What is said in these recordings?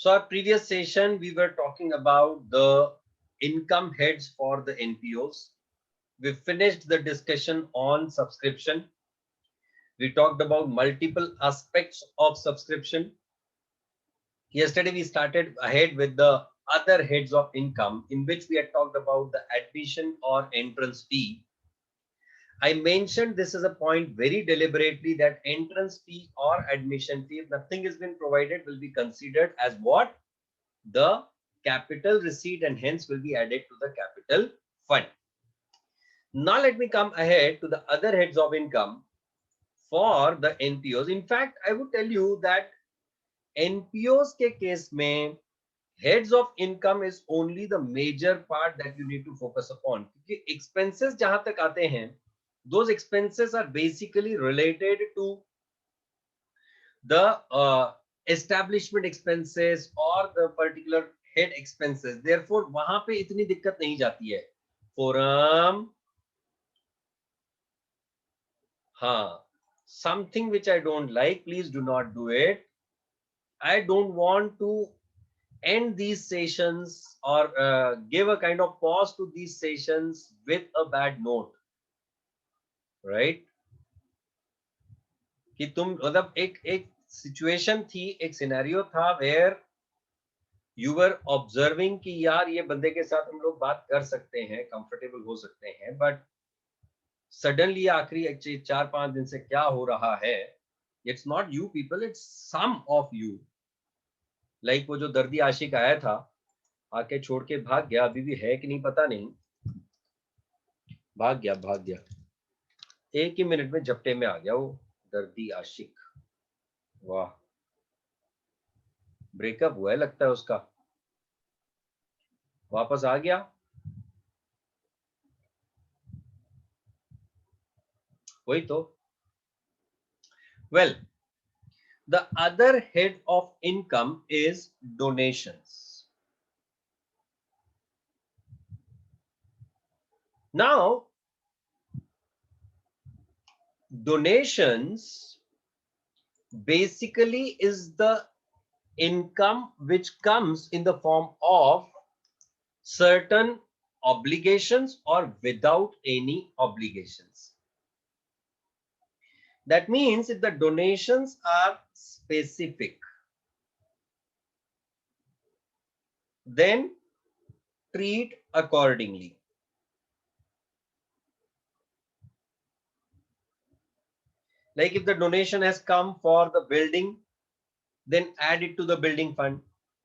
So our previous session, we were talking about the income heads for the NPOs. We finished the discussion on subscription. We talked about multiple aspects of subscription. Yesterday, we started ahead with the other heads of income, in which we had talked about the admission or entrance fee. I mentioned this is a point very deliberately, that entrance fee or admission fee, if nothing has been provided, will be considered as what? The capital receipt, and hence will be added to the capital fund. Now let me come ahead to the other heads of income for the NPOs. In fact, I would tell you that NPOs के case में heads of income is only the major part that you need to focus upon. क्योंकि expenses जहां तक आते हैं, those expenses are basically related to the establishment expenses or the particular head expenses. Therefore वहां पे इतनी दिक्कत नहीं जाती है. Forum, हाँ, something which I don't like, please do not do it. I don't want to end these sessions or give a kind of pause to these sessions with a bad note, right? कि तुम मतलब एक situation थी, एक scenario था where you were observing कि यार ये बंदे के साथ हम लोग बात कर सकते हैं, कंफर्टेबल हो सकते हैं, बट सडनली आखिरी 4-5 दिन से क्या हो रहा है, it's not you people, it's some of you. Like वो जो दर्दी आशिक आया था, आके छोड़ के भाग गया, अभी भी है कि नहीं पता नहीं, भाग गया, एक ही मिनट में झपटे में आ गया वो दर्दी आशिक. वाह, ब्रेकअप हुआ है लगता है उसका, वापस आ गया. वही तो. Well, the other head of income is donations. Now, donations basically is the income which comes in the form of certain obligations or without any obligations. That means if the donations are specific, then treat accordingly. Like if the donation has come for the building, then add it to the building fund.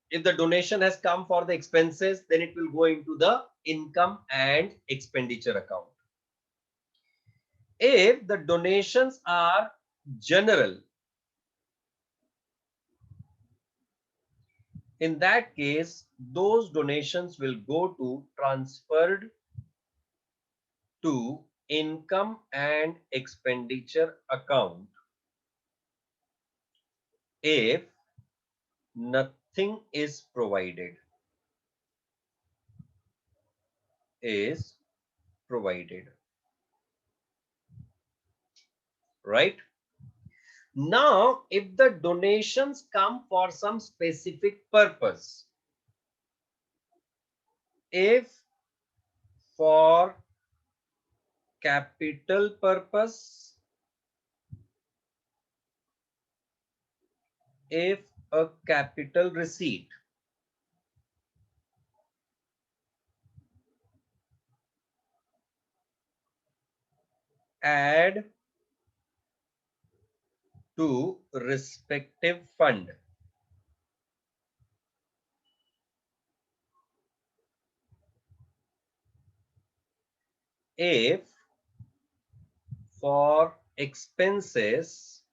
If the donation has come for the expenses, then it will go into the income and expenditure account. If the donations are general, in that case, those donations will go to transferred to income and expenditure account if nothing is provided. Right? Now, if the donations come for some specific purpose, if for capital purpose, if a capital receipt, add to respective fund. If for expenses,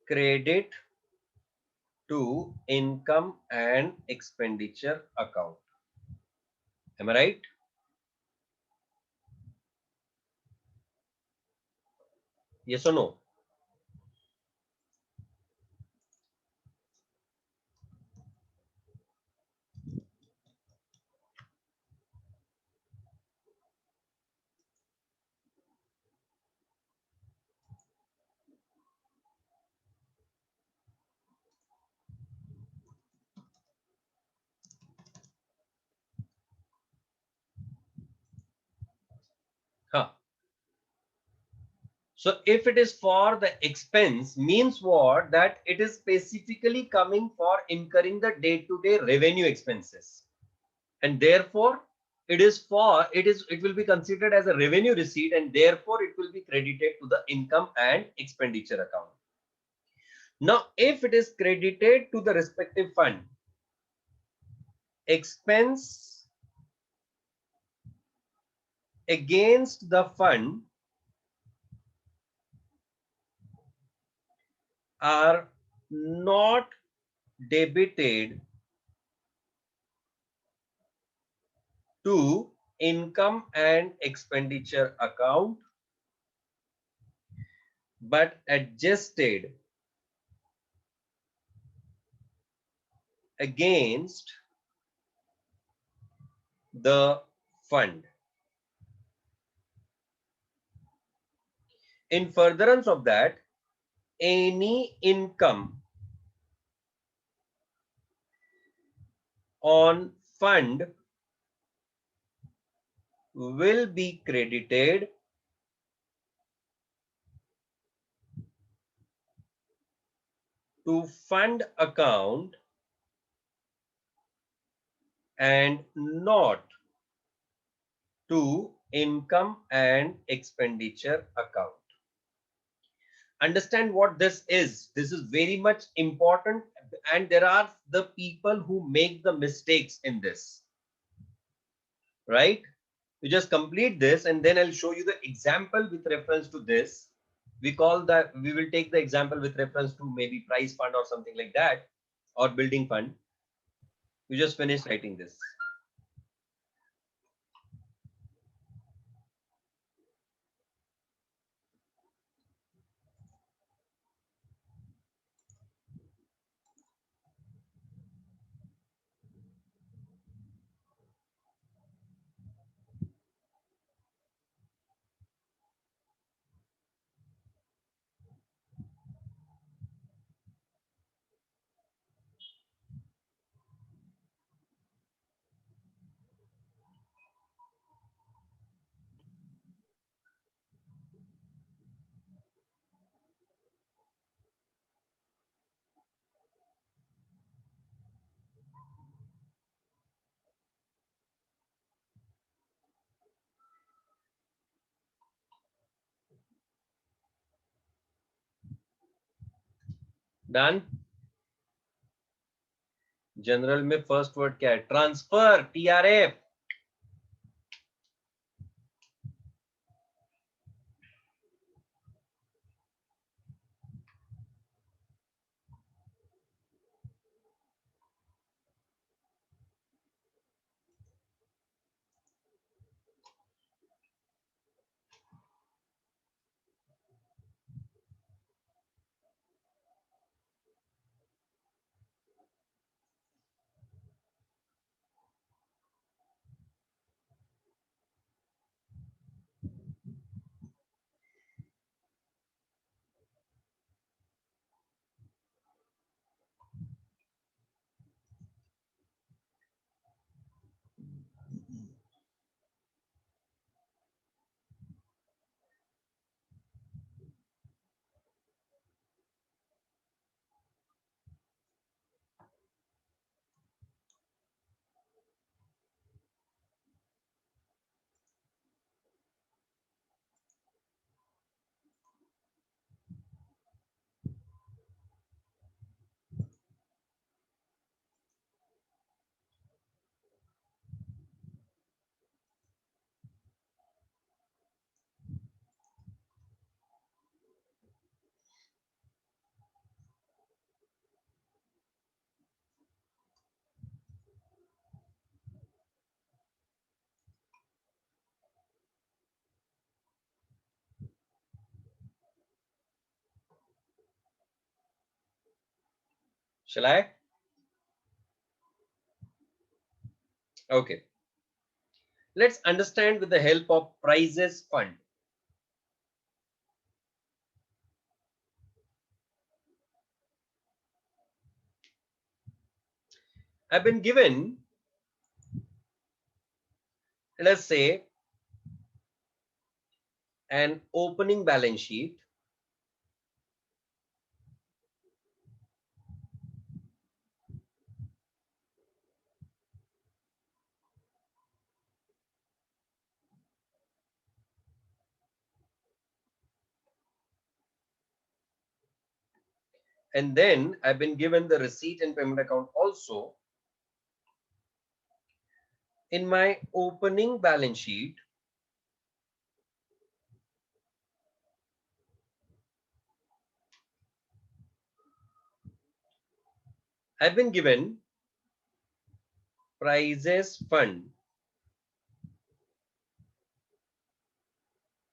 credit to income and expenditure account. Am I right? Yes or no? So if it is for the expense, means what? That it is specifically coming for incurring the day-to-day revenue expenses, and therefore it will be considered as a revenue receipt, and therefore it will be credited to the income and expenditure account. Now, if it is credited to the respective fund, expense against the fund are not debited to income and expenditure account, but adjusted against the fund. In furtherance of that, any income on fund will be credited to fund account and not to income and expenditure account. Understand what this is. This is very much important, and there are the people who make the mistakes in this, right? You just complete this and then I'll show you the example with reference to this. We call that, we will take the example with reference to maybe prize fund or something like that, or building fund. You just finish writing this. Done. General में first word क्या है? Transfer, TRF. Shall I? Okay. Let's understand with the help of prizes fund. I've been given, let's say, an opening balance sheet and then I've been given the receipt and payment account also. In my opening balance sheet, I've been given prices fund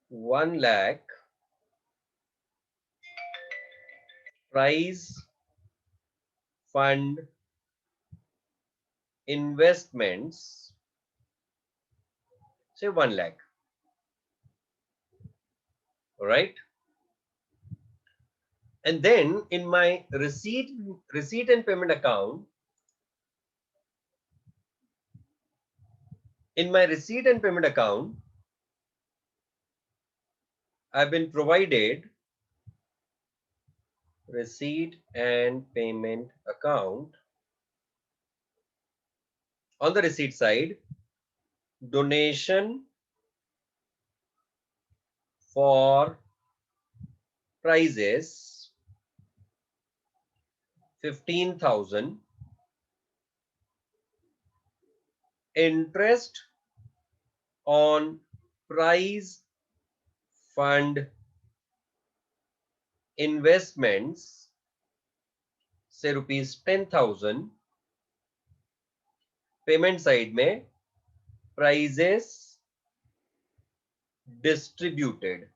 1 lakh, price fund investments, say 1 lakh. All right. And then in my receipt and payment account, I've been provided receipt and payment account. On the receipt side, donation for prizes 15,000, interest on prize fund investments, say rupees 10,000. Payment side में prizes distributed,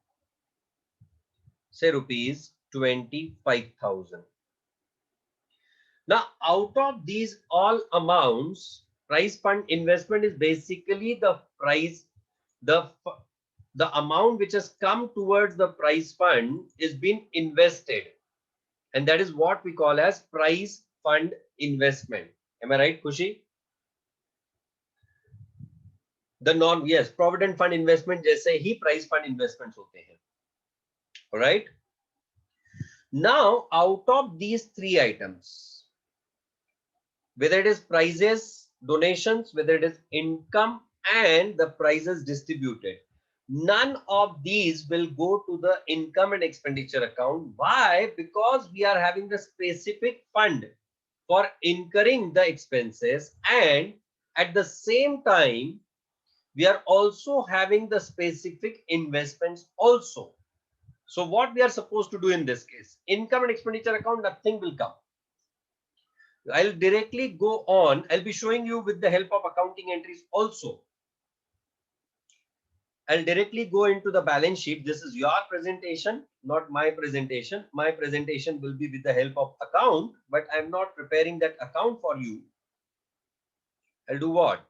say rupees 25,000. Now, out of these all amounts, prize fund investment is basically the price, the amount which has come towards the prize fund is been invested, and that is what we call as prize fund investment. Am I right, Khushi? The non, yes, provident fund investment जैसे ही prize fund investments होते हैं. All right. Now, out of these three items, whether it is prizes, donations, whether it is income and the prizes distributed, none of these will go to the income and expenditure account. Why? Because we are having the specific fund for incurring the expenses, and at the same time, we are also having the specific investments also. So what we are supposed to do in this case, income and expenditure account, nothing will come. I'll directly go on. I'll be showing you with the help of accounting entries also. I'll directly go into the balance sheet. This is your presentation, not my presentation. My presentation will be with the help of account, but I'm not preparing that account for you. I'll do what?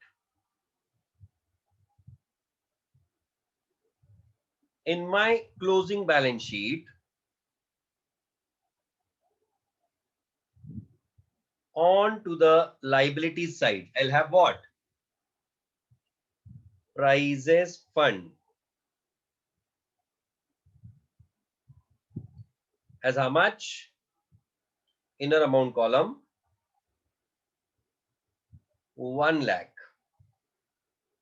In my closing balance sheet, on to the liabilities side, I'll have what? Prizes fund. As how much? Inner amount column, 1 lakh.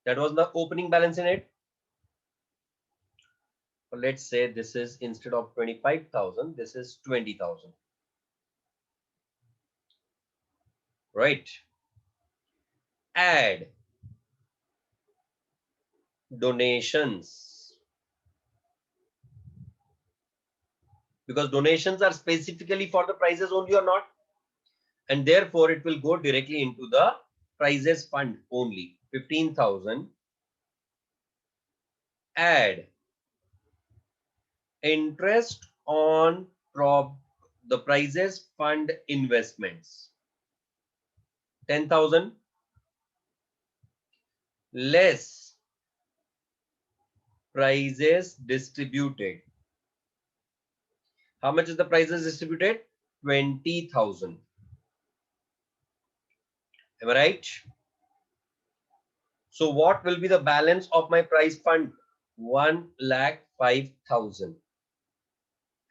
That was the opening balance in it. So let's say this is, instead of 25,000, this is 20,000. Right. Add donations, because donations are specifically for the prizes only or not, and therefore it will go directly into the prizes fund only. 15,000. Add interest on the prizes fund investments, 10,000, less prizes distributed. How much is the prizes distributed? 20,000. Am I right? So what will be the balance of my prize fund? 1,05,000.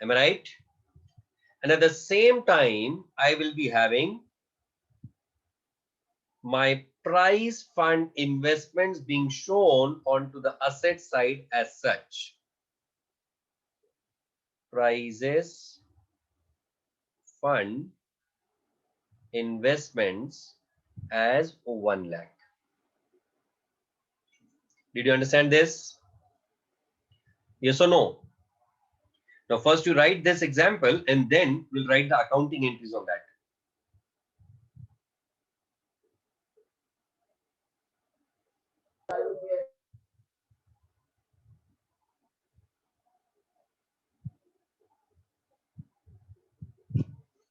Am I right? And at the same time, I will be having my price fund investments being shown onto the asset side as such. Prices fund investments as 1 lakh. Did you understand this? Yes or no? Now, first you write this example and then we'll write the accounting entries on that.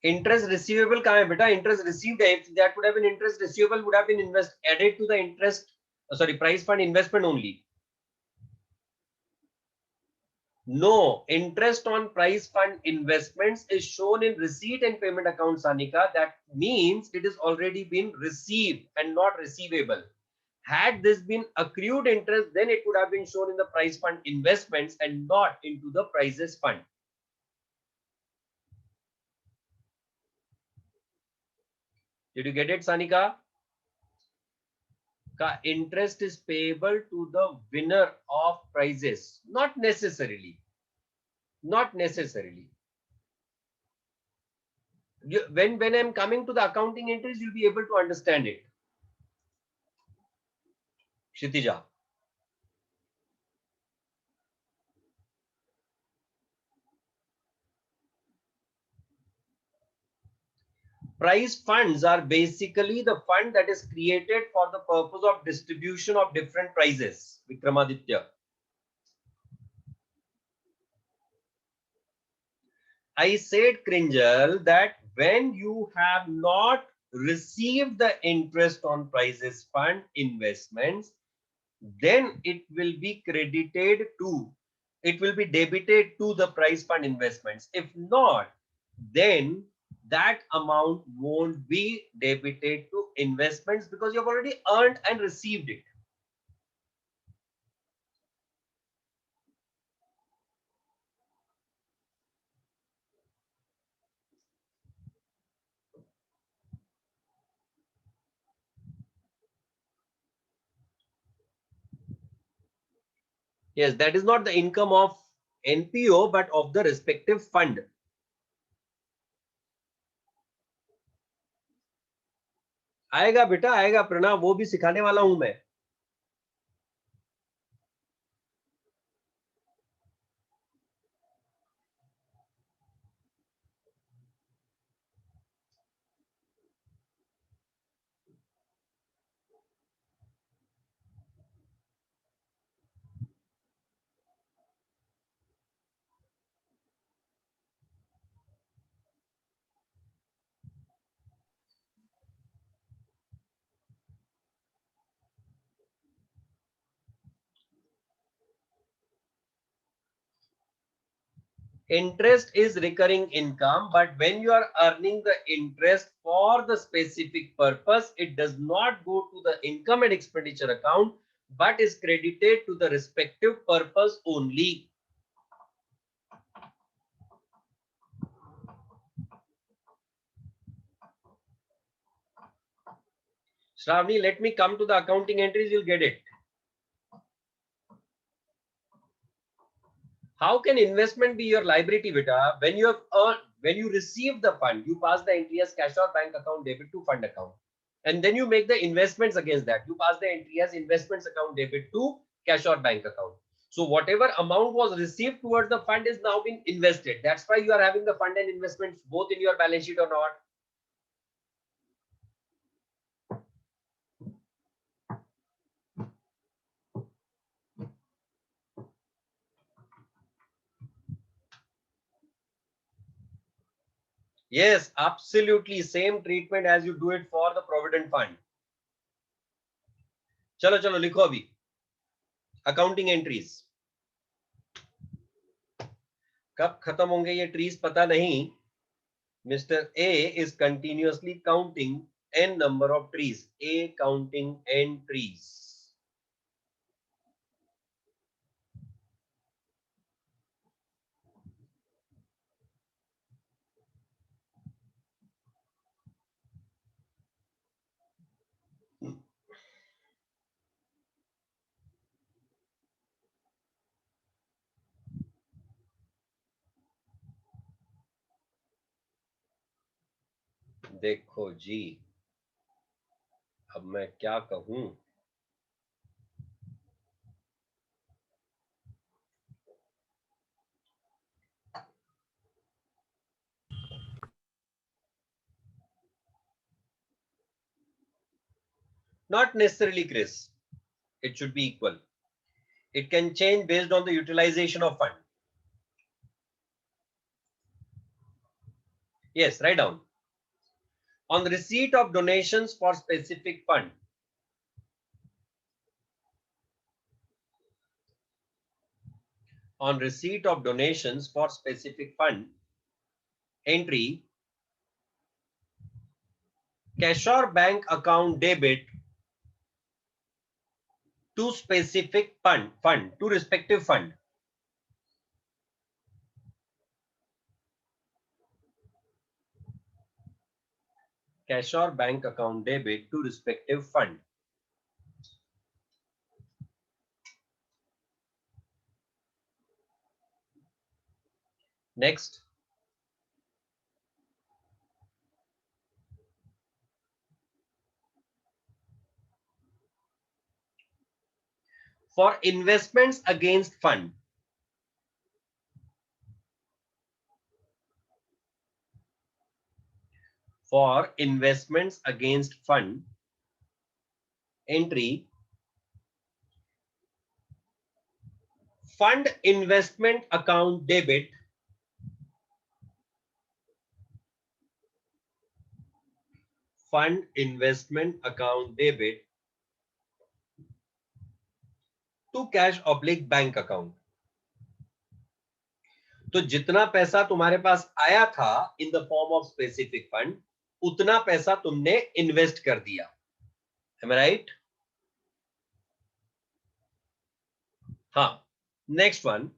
Interest receivable कहाँ है बेटा? Interest received है. If that would have been interest receivable, would have been added to the interest. Sorry, price fund investment only. No, interest on price fund investments is shown in receipt and payment account, Sanika. That means it is already been received and not receivable. Had this been accrued interest, then it would have been shown in the price fund investments and not into the prices fund. Did you get it, Sanika? Ka interest is payable to the winner of prizes. Not necessarily. Not necessarily. When I'm coming to the accounting entries, you'll be able to understand it. Kshitija. Prize funds are basically the fund that is created for the purpose of distribution of different prizes. Vikramaditya. I said, Krinjal, that when you have not received the interest on prizes fund investments, then it will be credited to, it will be debited to the prize fund investments. If not, then that amount won't be debited to investments because you've already earned and received it. Yes, that is not the income of NPO, but of the respective fund. आएगा बेटा, आएगा प्रणव, वो भी सिखाने वाला हूं मैं. Interest is recurring income, but when you are earning the interest for the specific purpose, it does not go to the income and expenditure account, but is credited to the respective purpose only. Shravani, let me come to the accounting entries, you'll get it. How can investment be your liability, beta? When you have earned, when you receive the fund, you pass the entry as cash or bank account debit to fund account. And then you make the investments against that. You pass the entry as investments account debit to cash or bank account. So whatever amount was received towards the fund is now been invested. That's why you are having the fund and investments both in your balance sheet or not. Yes, absolutely same treatment as you do it for the provident fund. चलो चलो लिखो अभी accounting entries. कब खत्म होंगे ये trees पता नहीं. Mr. A is continuously counting n number of trees. A counting n trees. देखो जी, अब मैं क्या कहूं। Not necessarily, Chris. It should be equal. It can change based on the utilization of fund. Yes, write down. On the receipt of donations for specific fund. On receipt of donations for specific fund, entry cash or bank account debit to specific fund to respective fund. Cash or bank account debit to respective fund. Next, for investments against fund. For investments against fund, entry fund investment account debit fund investment account debit to cash oblique bank account. तो जितना पैसा तुम्हारे पास आया था in the form of specific fund, उतना पैसा तुमने invest कर दिया. Am I right? हाँ. Next one.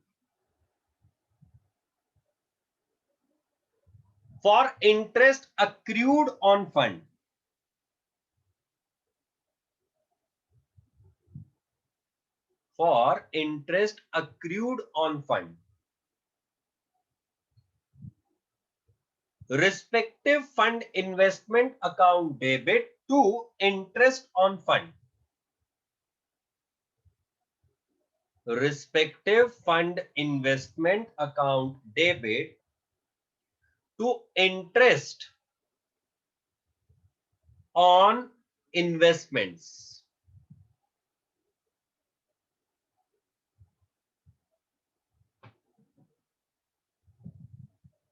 For interest accrued on fund. For interest accrued on fund. Respective fund investment account debit to interest on fund. Respective fund investment account debit to interest on investments.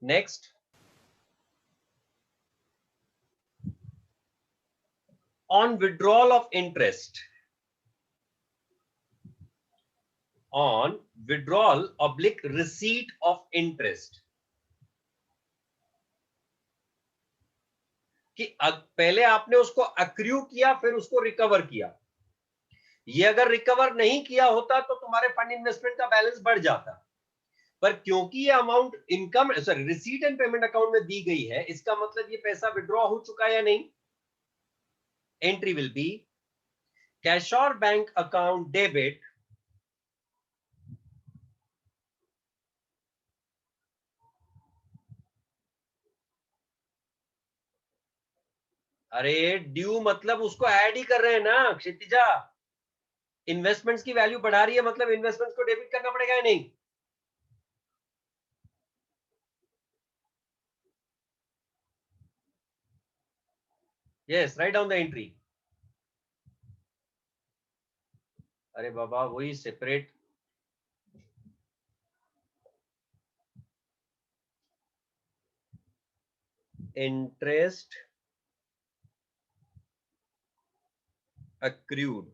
Next, on withdrawal of interest. On withdrawal oblique receipt of interest. कि पहले आपने उसको accrue किया फिर उसको recover किया. ये अगर रिकवर नहीं किया होता तो तुम्हारे फंड इन्वेस्टमेंट का बैलेंस बढ़ जाता. पर क्योंकि ये amount income sorry receipt and payment account में दी गई है, इसका मतलब ये पैसा विड्रॉ हो चुका है या नहीं. एंट्री विल बी कैश और बैंक अकाउंट डेबिट अरे ड्यू मतलब उसको ऐड ही कर रहे हैं ना क्षितिजा. इन्वेस्टमेंट्स की वैल्यू बढ़ा रही है मतलब इन्वेस्टमेंट्स को डेबिट करना पड़ेगा या नहीं. Yes, write down the entry. अरे बाबा वही separate. Interest accrued.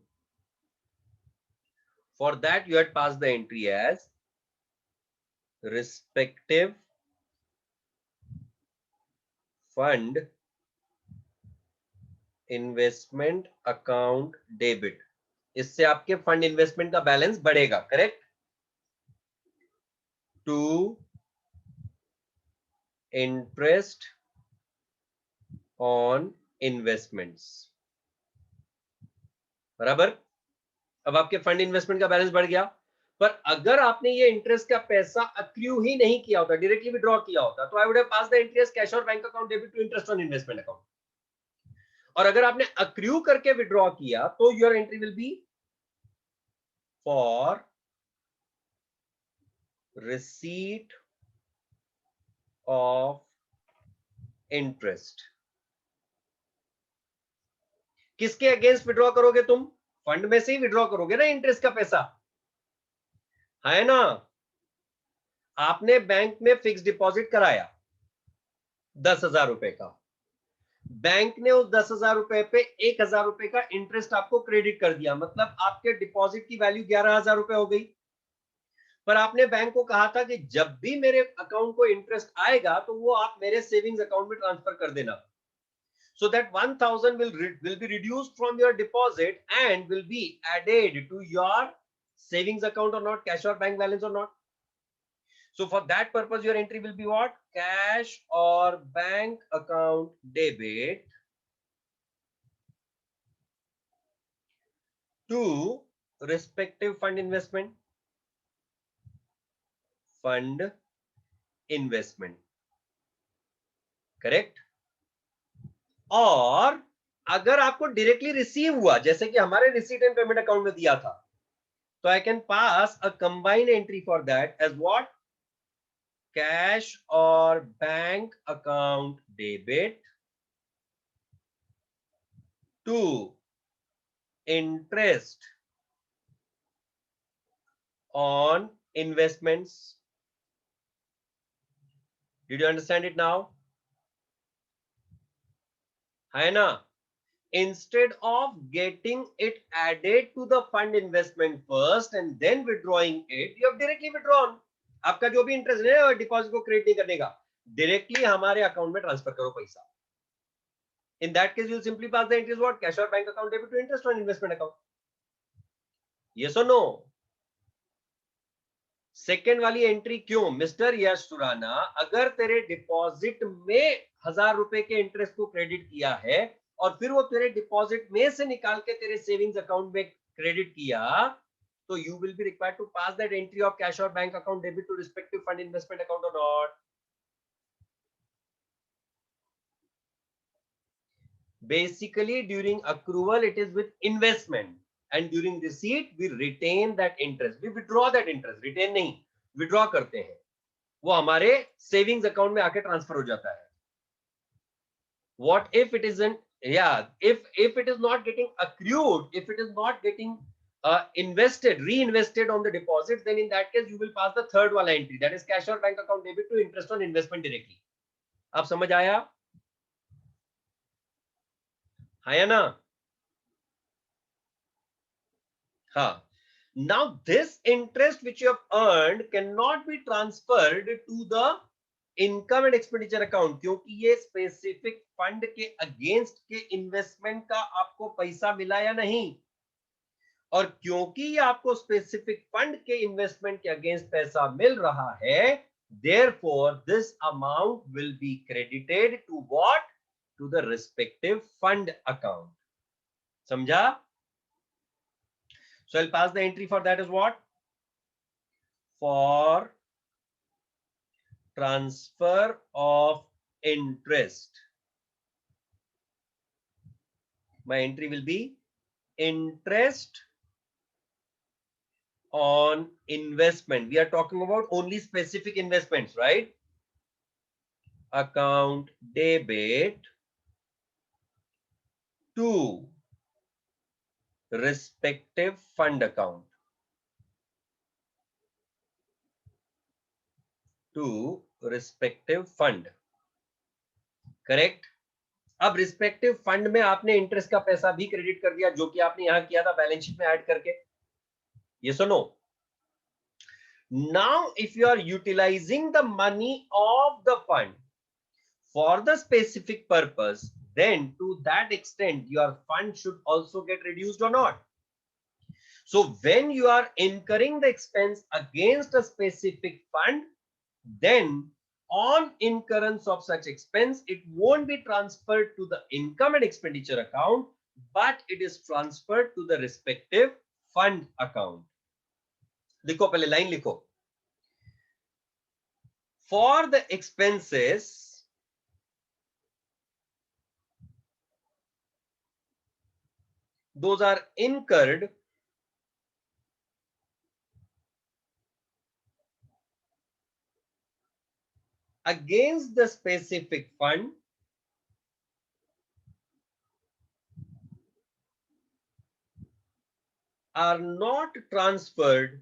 For that you had passed the entry as respective fund investment account debit. इससे आपके फंड इन्वेस्टमेंट का बैलेंस बढ़ेगा. Correct. To interest on investments. बराबर. अब आपके फंड इन्वेस्टमेंट का बैलेंस बढ़ गया. पर अगर आपने ये इंटरेस्ट का पैसा अक्रू ही नहीं किया होता, डायरेक्टली विड्रॉ किया होता, तो I would have pass the interest cash और bank account debit to interest on investment account. और अगर आपने अक्रू करके विड्रॉ किया तो your entry will be for receipt of interest. किसके अगेंस्ट विड्रॉ करोगे तुम? फंड में से ही विड्रॉ करोगे ना इंटरेस्ट का पैसा, है ना? आपने बैंक में फिक्स डिपॉजिट कराया 10,000 रुपए का, बैंक ने उस 10,000 रुपए पे 1,000 रुपए का इंटरेस्ट आपको क्रेडिट कर दिया, मतलब आपके डिपॉजिट की वैल्यू 11,000 रुपए हो गई। पर आपने बैंक को कहा था कि जब भी मेरे अकाउंट को इंटरेस्ट आएगा तो वो आप मेरे सेविंग्स अकाउंट में ट्रांसफर कर देना, so that 1,000 will be reduced from your deposit and will be added to your savings account or not, cash or bank balance or not. So for that purpose your entry will be what? Cash or bank account debit to respective fund investment, correct. और अगर आपको directly receive हुआ, जैसे कि हमारे receipt and payment account में दिया था, तो I can pass a combined entry for that as what? Cash और bank account debit to interest on investments. Did you understand it now? है ना? Instead of getting it added to the fund investment first and then withdrawing it, you have directly withdrawn. आपका जो भी interest है deposit को credit नहीं करने का, डायरेक्टली हमारे अकाउंट में ट्रांसफर करो पैसा। In that case, you'll simply pass the entries what? Cash or bank account debit to interest on investment account. Yes or no? Second वाली एंट्री क्यों मिस्टर यश सुराना? अगर तेरे डिपॉजिट में 1,000 रुपए के इंटरेस्ट को क्रेडिट किया है और फिर वो तेरे डिपॉजिट में से निकाल के तेरे सेविंग्स अकाउंट में क्रेडिट किया, तो you will be required to pass that entry of cash और bank account debit to respective fund investment account और not? Basically during accrual it is with investment and during receipt we retain that interest, we withdraw that interest, retain नहीं, withdraw करते हैं, वो हमारे savings account में आके transfer हो जाता है। What if it isn't? Yeah, if it is not getting accrued, if it is not getting reinvested on the deposit, then in that case you will pass the third wala entry, that is cash or bank account debit to interest on investment directly. आप समझ आया? है ना? हाँ. Now this interest which you have earned cannot be transferred to the income and expenditure account, क्योंकि ये specific fund के against के इन्वेस्टमेंट का आपको पैसा मिला या नहीं, और क्योंकि ये आपको स्पेसिफिक फंड के इन्वेस्टमेंट के अगेंस्ट पैसा मिल रहा है, therefore this amount will be credited to what? To the respective fund account. समझा? So I'll pass the entry for that as what? For transfer of interest. My entry will be interest on investment. We are talking about only specific investments, right? Account debit to respective fund account. To respective fund. Correct? अब respective fund में आपने interest का पैसा भी credit कर दिया, जो कि आपने यहां किया था बैलेंस शीट में ऐड करके। Yes or no? Now if you are utilizing the money of the fund for the specific purpose, then to that extent your fund should also get reduced or not. So when you are incurring the expense against a specific fund, then on incurrence of such expense, it won't be transferred to the income and expenditure account, but it is transferred to the respective fund account. लिखो, पहले line लिखो. For the expenses those are incurred against the specific fund are not transferred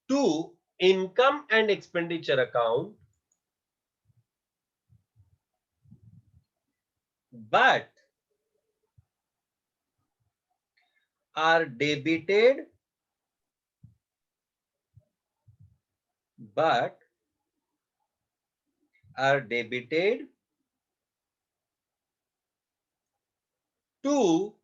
to income and expenditure account, but are debited to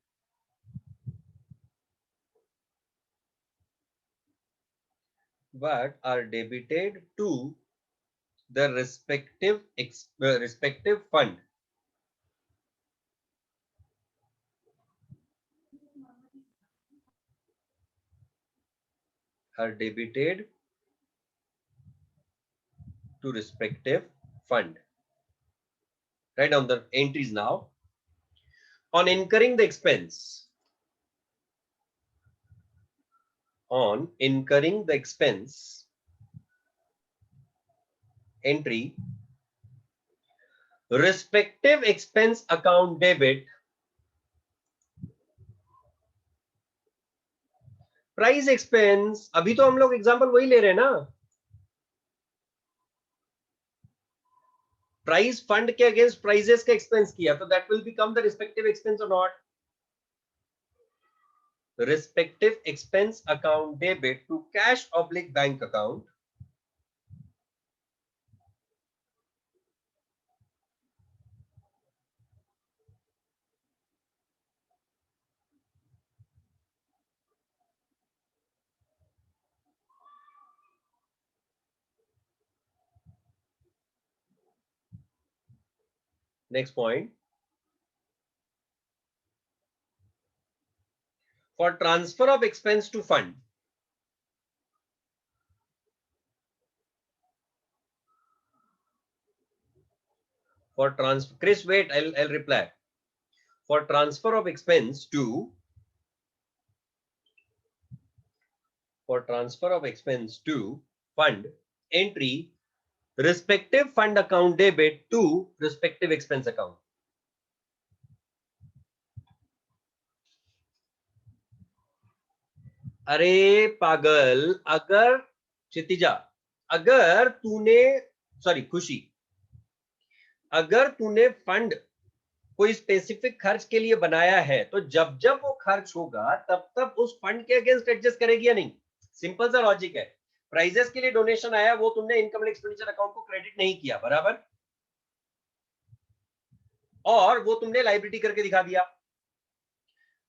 the respective fund. Are debited to respective fund. Write down the entries now. On incurring the expense, entry, respective expense account debit, price expense, अभी तो हम लोग example वही ले रहे हैं ना, price fund के अगेंस्ट प्राइजेस का एक्सपेंस किया, तो that will become the respective expense और not. Respective expense account debit to cash oblique bank account next point, for transfer of expense to fund, for transfer, Chris wait, I'll reply. For transfer of expense to fund, entry, respective fund account debit to respective expense account. अरे पागल, अगर क्षितिजा, अगर तूने, sorry खुशी, अगर तूने fund कोई specific खर्च के लिए बनाया है, तो जब जब वो खर्च होगा तब तब उस फंड के अगेंस्ट एडजस्ट करेगी या नहीं. सिंपल सा लॉजिक है. प्राइजेस के लिए डोनेशन आया, वो तुमने इनकम एंड एक्सपेंडिचर अकाउंट को क्रेडिट नहीं किया, बराबर, और वो तुमने लायबिलिटी करके दिखा दिया.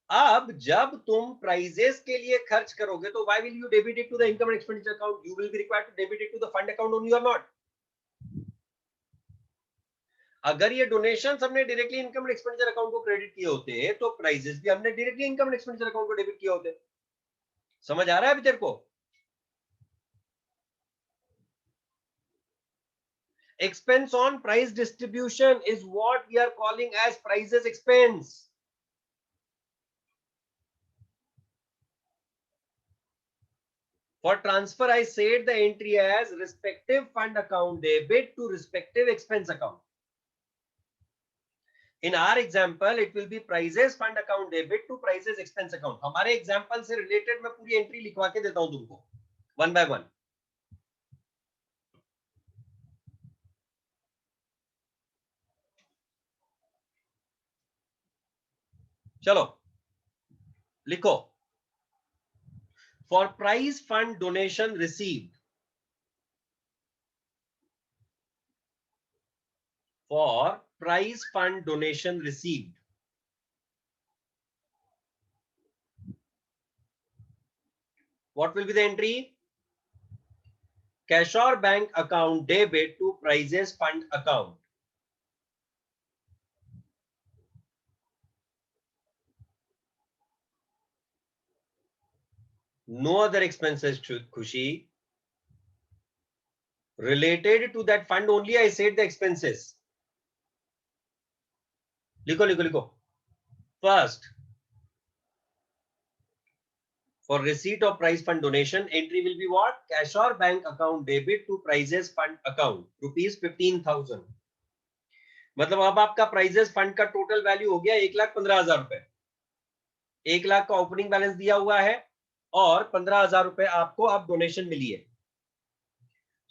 अब जब तुम प्राइजेस के लिए खर्च करोगे, तो why will you debit it to the income and expenditure account? You will be required to debit it to the fund account only और नॉट. अगर ये डोनेशन हमने directly income and expenditure account को क्रेडिट किए होते, तो prizes भी हमने directly income and expenditure account को डेबिट किए होते. समझ आ रहा है अभी तेरे को? Expense on price distribution is what we are calling as prices expense. For transfer, I said the entry as respective fund account debit to respective expense account. In our example, it will be prices fund account debit to prices expense account. हमारे example से related मैं पूरी entry लिखवा के देता हूं तुमको, one by one. चलो लिखो. For prize fund donation received, for prize fund donation received, what will be the entry? Cash or bank account debit to prizes fund account. No other expenses, Khushi. Related to that fund only I said the expenses. लिखो. First, for receipt of prize fund donation, entry will be what? Cash or bank account debit to prizes fund account, ₹15,000. मतलब अब आपका prices fund का total value हो गया 1,15,000 रुपए. 1,00,000 का opening balance दिया हुआ है और 15,000 रुपए आपको अब डोनेशन मिली है.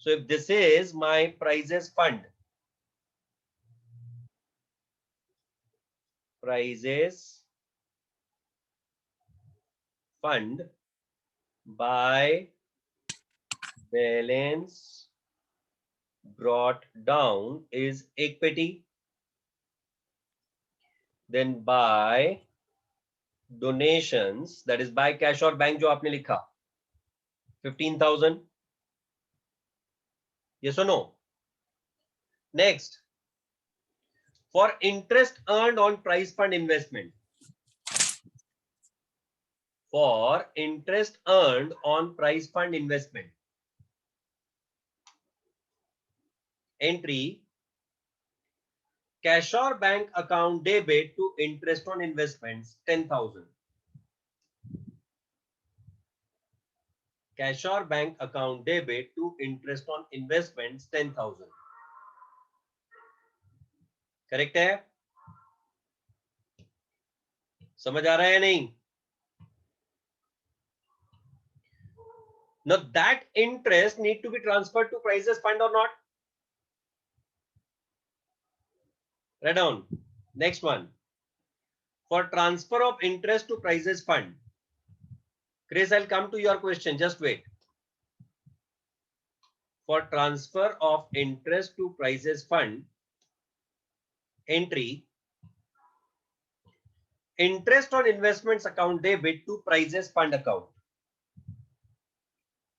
So if this is my prizes fund, prizes fund by balance brought down is equity, then by donations, that is by cash or bank जो आपने लिखा 15,000. Yes or no? Next, for interest earned on prize fund investment. For interest earned on prize fund investment. Entry, cash or bank account debit to interest on investments 10,000. Cash or bank account debit to interest on investments 10,000. Correct है? समझ आ रहा है नहीं? Now that interest need to be transferred to prizes fund or not? Write down. Next one. For transfer of interest to prizes fund. Chris, I'll come to your question. Just wait. For transfer of interest to prizes fund, entry, interest on investments account debit to prizes fund account.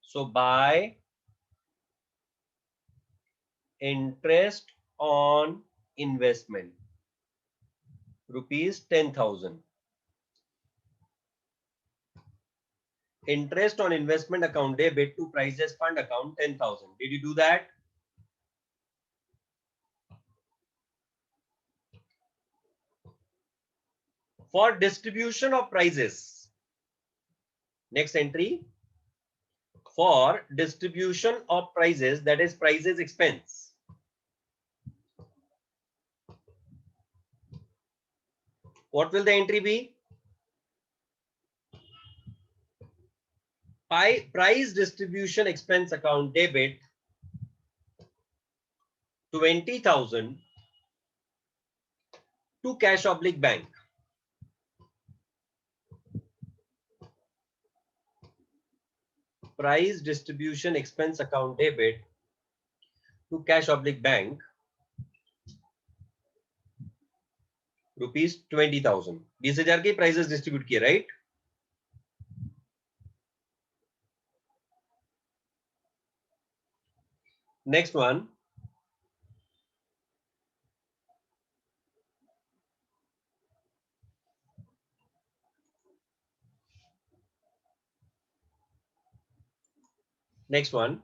So by interest on investment, rupees 10,000. Interest on investment account debit to prizes fund account 10,000. Did you do that? For distribution of prizes, next entry, for distribution of prizes, that is prizes expense. What will the entry be? Prize distribution expense account debit 20,000 to cash oblique bank. Prize distribution expense account debit to cash oblique bank rupees 20,000. 20,000 के prices distribute किए, right? Next one. Next one.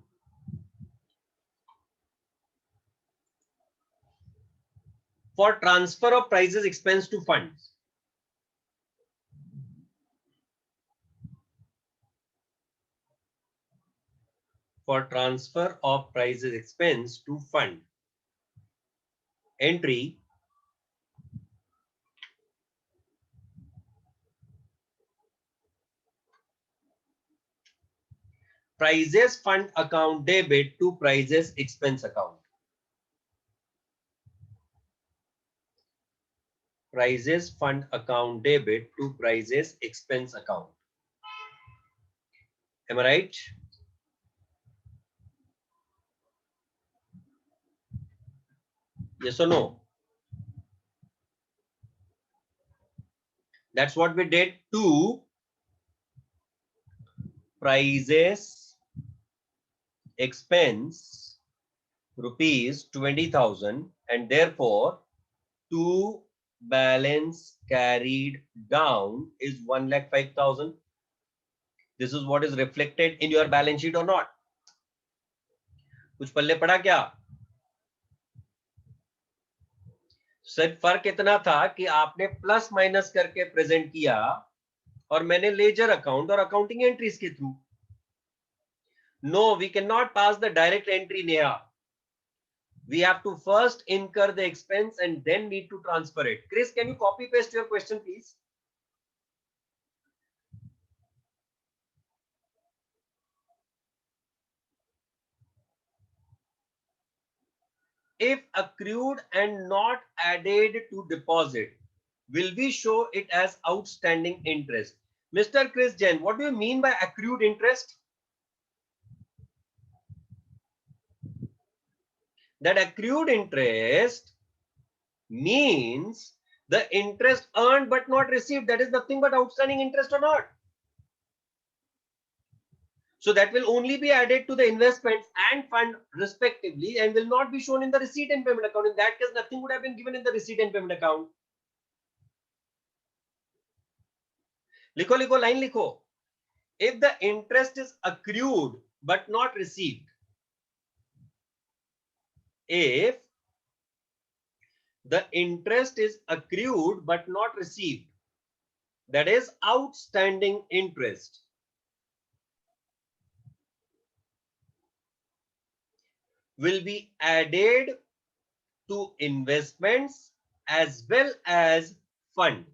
For transfer of prizes expense to funds. For transfer of prizes expense to fund. Entry, prizes fund account debit to prizes expense account. Prizes fund account debit to prizes expense account. Am I right? Yes or no? That's what we did. To prizes expense rupees 20,000 and therefore to balance carried down is 1,05,000. This is what is reflected in your balance sheet or not? कुछ पल्ले पड़ा क्या? सिर्फ फर्क इतना था कि आपने plus minus करके प्रेजेंट किया और मैंने लेजर अकाउंट और अकाउंटिंग एंट्रीज के through. No, we cannot pass the direct entry, Neha. We have to first incur the expense and then need to transfer it. Chris, can you copy paste your question, please? If accrued and not added to deposit, will we show it as outstanding interest? Mr. Chris Jain, what do you mean by accrued interest? That accrued interest means the interest earned but not received. That is nothing but outstanding interest or not. So that will only be added to the investments and fund respectively and will not be shown in the receipt and payment account. In that case, nothing would have been given in the receipt and payment account. लिखो लिखो line लिखो. If the interest is accrued but not received, if the interest is accrued but not received, that is outstanding interest, will be added to investments as well as fund.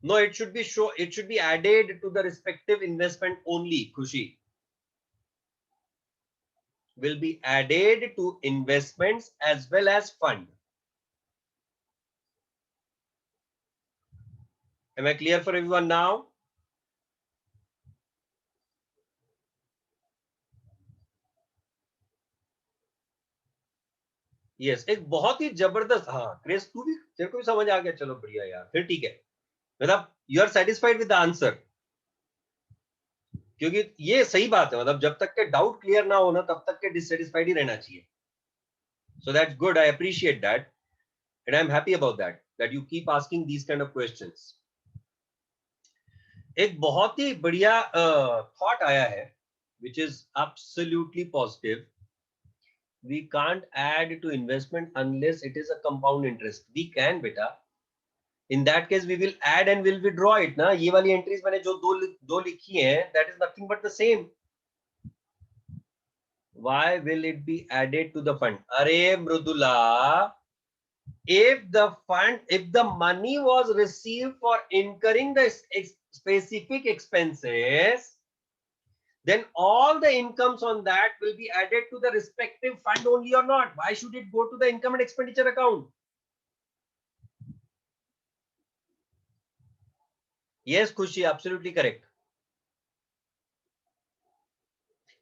No, it should be added to the respective investment only, Khushi. Will be added to investments as well as fund. Am I clear for everyone now? Yes, एक बहुत ही जबरदस्त, हाँ cress, तू भी, तेरे को भी समझ आ गया, चलो बढ़िया यार, फिर ठीक है. मतलब you are satisfied with the answer, क्योंकि ये सही बात है. मतलब जब तक के डाउट क्लियर ना होना तब तक के डिससेटिस्फाइड ही रहना चाहिए. So that's good. I appreciate that, and I'm happy about that. That you keep asking these kind of questions. एक बहुत ही बढ़िया थॉट आया है, which is absolutely positive. We can't add to investment unless it is a compound interest. We can, beta. In that case, we will add and will withdraw it. ना ये वाली entries मैंने जो दो लिखी हैं, that is nothing but the same. Why will it be added to the fund? अरे Mridula, if the money was received for incurring the specific expenses, then all the incomes on that will be added to the respective fund only or not. Why should it go to the income and expenditure account? Yes, Khushi, absolutely correct.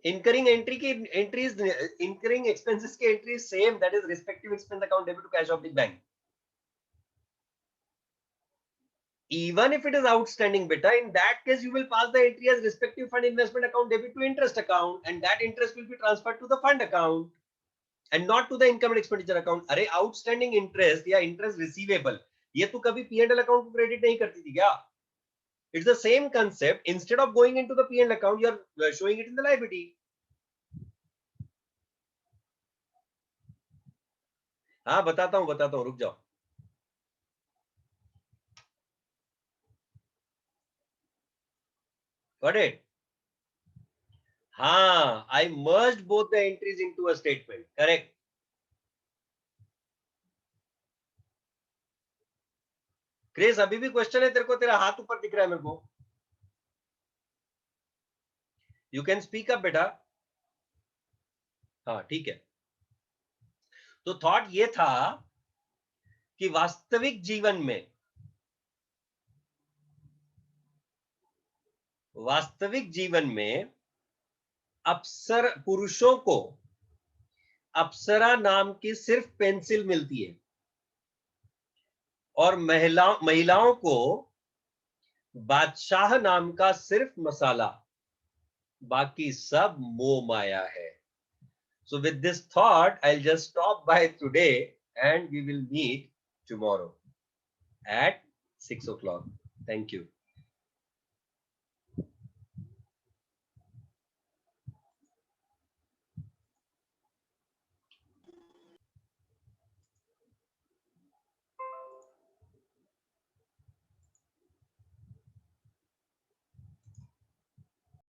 Incurring entry की entries, incurring expenses की entry is same, that is respective expense account debit to cash of the bank. Even if it is outstanding, beta, in that case you will pass the entry as respective fund investment account debit to interest account, and that interest will be transferred to the fund account and not to the income and expenditure account. अरे outstanding interest या interest receivable, ये तू कभी P&L account को credit नहीं करती थी क्या? It's the same concept. Instead of going into the P&L account, you are showing it in the liability. हाँ बताता हूँ, रुक जाओ. Got it? हाँ, I merged both the entries into a statement. Correct. क्रेस, अभी भी क्वेश्चन है तेरे को? तेरा हाथ ऊपर दिख रहा है मेरे को. यू कैन स्पीक अप बेटा. हाँ ठीक है. तो थॉट ये था कि वास्तविक जीवन में पुरुषों को अप्सरा नाम की सिर्फ पेंसिल मिलती है और महिलाओं को बादशाह नाम का सिर्फ मसाला, बाकी सब मोह माया है. So with this thought, I'll just stop by today and we will meet tomorrow at 6 o'clock. Thank you.